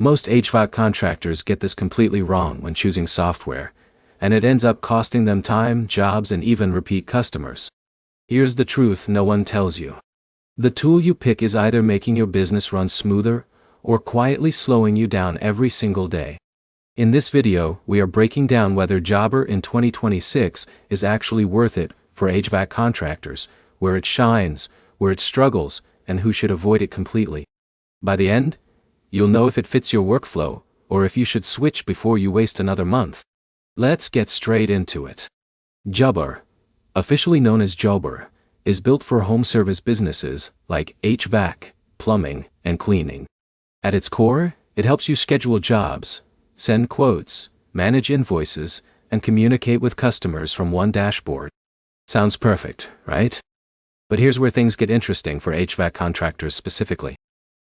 Most HVAC contractors get this completely wrong when choosing software, and it ends up costing them time, jobs, and even repeat customers. Here's the truth no one tells you. The tool you pick is either making your business run smoother or quietly slowing you down every single day. In this video, we are breaking down whether Jobber in 2026 is actually worth it for HVAC contractors, where it shines, where it struggles, and who should avoid it completely. By the end, you'll know if it fits your workflow, or if you should switch before you waste another month. Let's get straight into it. Jobber, officially known as Jobber, is built for home service businesses like HVAC, plumbing, and cleaning. At its core, it helps you schedule jobs, send quotes, manage invoices, and communicate with customers from one dashboard. Sounds perfect, right? But here's where things get interesting for HVAC contractors specifically.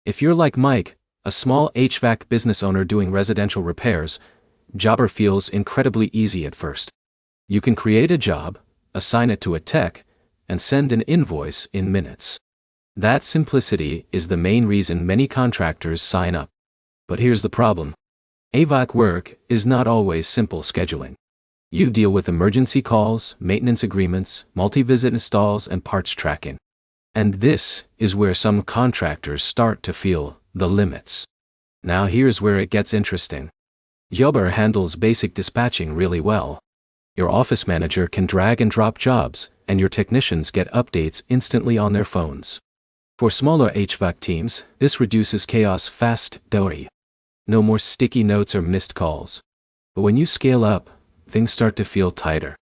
If you're like Mike, a small HVAC business owner doing residential repairs, Jobber feels incredibly easy at first. You can create a job, assign it to a tech, and send an invoice in minutes. That simplicity is the main reason many contractors sign up. But here's the problem. HVAC work is not always simple scheduling. You deal with emergency calls, maintenance agreements, multi-visit installs, and parts tracking. And this is where some contractors start to feel the limits. Now here's where it gets interesting. Jobber handles basic dispatching really well. Your office manager can drag and drop jobs, and your technicians get updates instantly on their phones. For smaller HVAC teams, this reduces chaos fast. No more sticky notes or missed calls. But when you scale up, things start to feel tighter.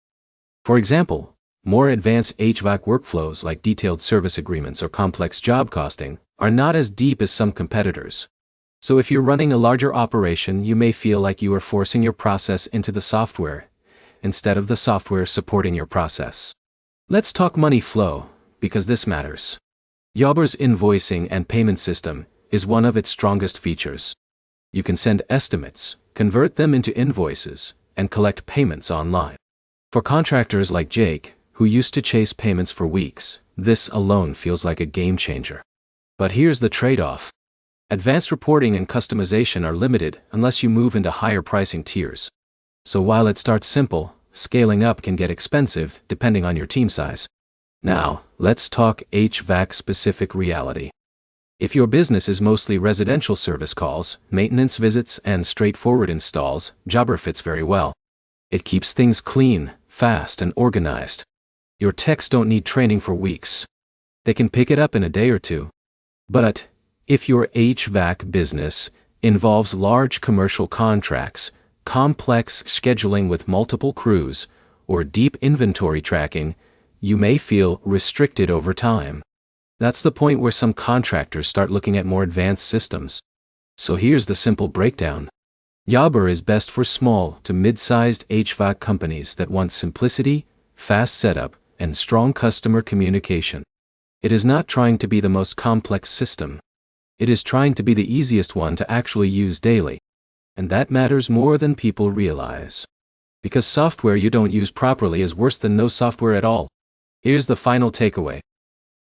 For example, more advanced HVAC workflows like detailed service agreements or complex job costing are not as deep as some competitors. So if you're running a larger operation, you may feel like you are forcing your process into the software, instead of the software supporting your process. Let's talk money flow, because this matters. Jobber's invoicing and payment system is one of its strongest features. You can send estimates, convert them into invoices, and collect payments online. For contractors like Jake, who used to chase payments for weeks, this alone feels like a game changer. But here's the trade-off. Advanced reporting and customization are limited unless you move into higher pricing tiers. So while it starts simple, scaling up can get expensive depending on your team size. Now, let's talk HVAC-specific reality. If your business is mostly residential service calls, maintenance visits, and straightforward installs, Jobber fits very well. It keeps things clean, fast, and organized. Your techs don't need training for weeks. They can pick it up in a day or two. But if your HVAC business involves large commercial contracts, complex scheduling with multiple crews, or deep inventory tracking, you may feel restricted over time. That's the point where some contractors start looking at more advanced systems. So here's the simple breakdown. Jobber is best for small to mid-sized HVAC companies that want simplicity, fast setup, and strong customer communication. It is not trying to be the most complex system. It is trying to be the easiest one to actually use daily. And that matters more than people realize. Because software you don't use properly is worse than no software at all. Here's the final takeaway.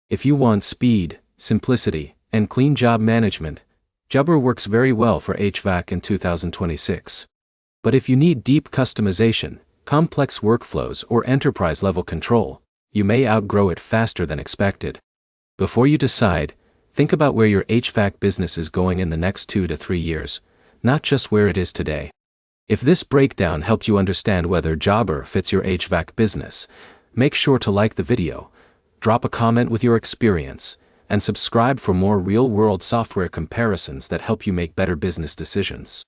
If you want speed, simplicity, and clean job management, Jobber works very well for HVAC in 2026. But if you need deep customization, complex workflows, or enterprise-level control, you may outgrow it faster than expected. Before you decide, think about where your HVAC business is going in the next 2 to 3 years, not just where it is today. If this breakdown helped you understand whether Jobber fits your HVAC business, make sure to like the video, drop a comment with your experience, and subscribe for more real-world software comparisons that help you make better business decisions.